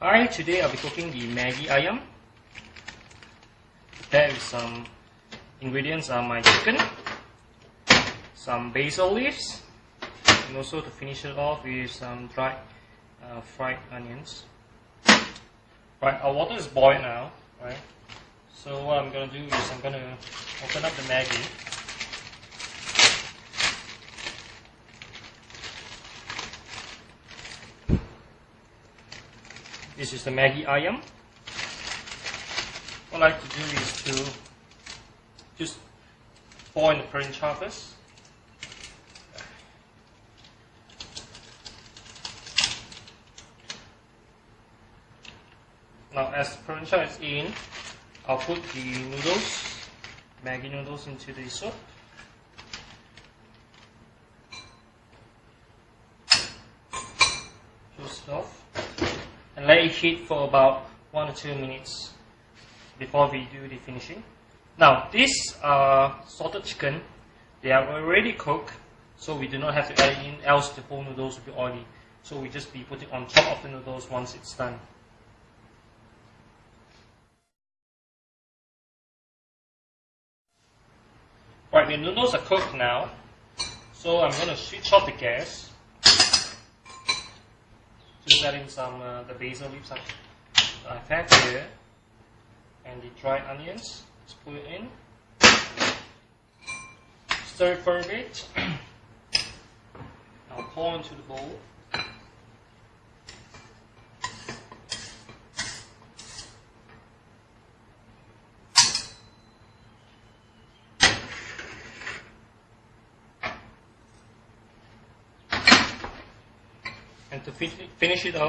Hi, today I'll be cooking the Maggi ayam. Prepared with some ingredients are my chicken, some basil leaves, and also to finish it off with some dried fried onions. Right, our water is boiled now, right? So what I'm going to do is I'm going to open up the Maggi. This is the Maggi ayam. What I like to do is to just pour in the parincha first. Now as parincha is in, I'll put the noodles, Maggi noodles, into the soup. Toast it off. And let it heat for about 1 or 2 minutes before we do the finishing. Now this salted chicken, they are already cooked, so we do not have to add it in, else the whole noodles will be oily. So we just be putting on top of the noodles once it's done. Right, the noodles are cooked now, so I'm going to switch off the gas. Just add in some the basil leaves I've had here, and the dried onions. Let's put it in. Stir it for a bit. I'll pour into the bowl. And to finish it off,